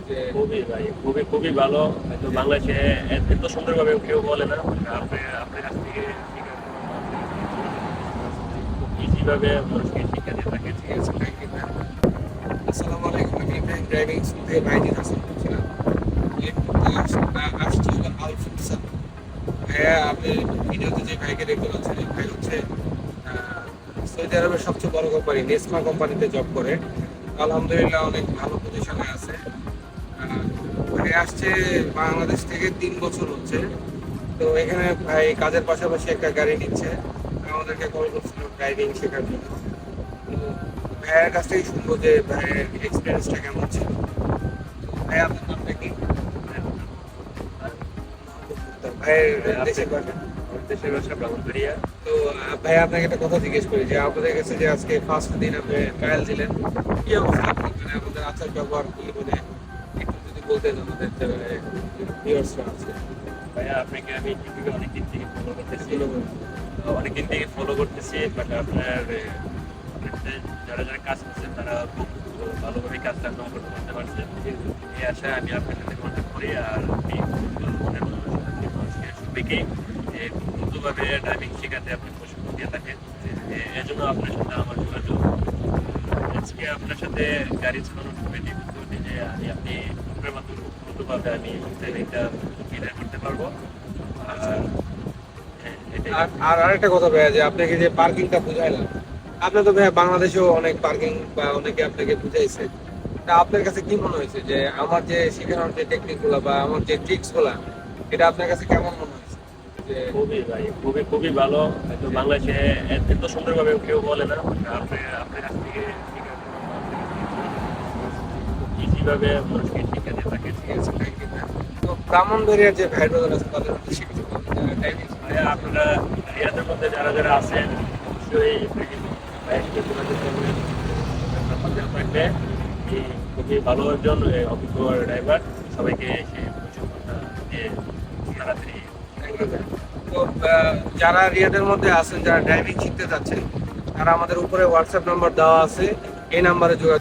খুবই ভাই, খুবই খুবই ভালো। হয়তো বাংলাদেশে এত সুন্দরভাবে কেউ বলে না। আপনি আপনার কাছ থেকে ইজি ভাবে মানুষকে শিক্ষা দিয়ে থাকে। ঠিক আছে, থ্যাংক ইউ ম্যাম। আসসালামু আলাইকুম, আমি ইব্রাহিম ড্রাইভিং স্কুল থেকে ভাইজিৎ হাসান বলছিলাম। এই মুহূর্তে আসছি হলো আল ফুটসাল। ভাইয়া, আপনি ভিডিওতে যে ভাইকে দেখতে পাচ্ছেন, এই ভাই হচ্ছে সৌদি আরবের সবচেয়ে বড় কোম্পানি নেসমা কোম্পানিতে জব করে। আলহামদুলিল্লাহ অনেক ভালো পজিশনে আছে। আহ, ভাই আসছে বাংলাদেশ থেকে 3 বছর হচ্ছে। তো এখানে ভাই কাজের পাশাপাশি একটা গাড়ি নিচ্ছে। আমাদেরকে কল করছিল ড্রাইভিং শেখার জন্য। তো ভাইয়ের কাছ থেকে শুনবো যে ভাইয়ের এক্সপিরিয়েন্সটা কেমন ছিল। ভাই, আপনার নামটা কি? ভাইয়ের দেশের বাসা? আমাদের দেশের ভাষা ব্রাহ্মণবাড়িয়া। তো ভাই, আপনাকে একটা কথা জিজ্ঞেস করি যে আপনাদের কাছে যে আজকে ফার্স্ট দিন আপনি ট্রায়াল দিলেন, কি অবস্থা আপনার? মানে আমাদের আচার ব্যবহার কি, মানে একটু যদি বলতেন আমাদের ভিউয়ার্সরা আছে। ভাইয়া, আপনাকে আমি টিভিতে অনেকদিন থেকে ফলো করতেছি। এগুলো বলুন। অনেকদিন থেকে ফলো করতেছি, বাট আপনার যারা যারা কাজ করছেন তারা খুব ভালোভাবে কাজটা সম্পন্ন করতে পারছে। এই আশায় আমি আপনার সাথে কন্ট্যাক্ট করি। আর আপনি মনের মানুষকে সবাইকেই খুব দ্রুতভাবে ড্রাইভিং শেখাতে আপনি প্রশিক্ষণ দিয়ে থাকেন। এজন্য আপনার সাথে আমার যোগাযোগ। আজকে আপনার সাথে গাড়ি চালানোর সময় নিযুক্ত হতে যে আপনি আপনার মাধ্যমে খুব দ্রুতভাবে আমি ড্রাইভিংটা ক্লিয়ার করতে পারবো। আর এটাই। আর আর আরেকটা কথা ভাইয়া, যে আপনাকে যে পার্কিংটা বুঝাইলাম, আপনি তো ভাইয়া বাংলাদেশেও অনেক পার্কিং বা অনেকে আপনাকে বুঝাইছে। তা আপনার কাছে কি মনে হয়েছে যে আমার যে শেখানোর যে টেকনিক গুলা বা আমার যে ট্রিক্স গুলা, এটা আপনার কাছে কেমন মনে হয়েছে? যে খুবই ভাই, খুবই খুবই ভালো। হয়তো বাংলাদেশে এত সুন্দরভাবে কেউ বলে না। আপনার কাছ থেকে ইজি ভাবে মানুষকে শিক্ষা দিয়ে থাকে। ঠিক আছে, থ্যাংক ইউ ম্যাম। তো ব্রাহ্মণবাড়িয়ার যে ভাই ব্রাদার আছে তাদের উদ্দেশ্যে কিছু বলতে চাই, টাইমিং। আপনারা এরিয়াদের মধ্যে যারা যারা আছেন অবশ্যই ভাইয়ের সাথে যোগাযোগ করবেন। আপনার সাথে থাকবে এই খুবই ভালো একজন অভিজ্ঞ ড্রাইভার। সবাইকে সে প্রশিক্ষণটা দিয়ে তাড়াতাড়ি। Thank you ma'am. তো যারা রিয়াদের মধ্যে আছেন, যারা ড্রাইভিং শিখতে যাচ্ছেন, তারা আমাদের উপরে হোয়াটসঅ্যাপ নাম্বার দেওয়া আছে, এই নাম্বারে যোগাযোগ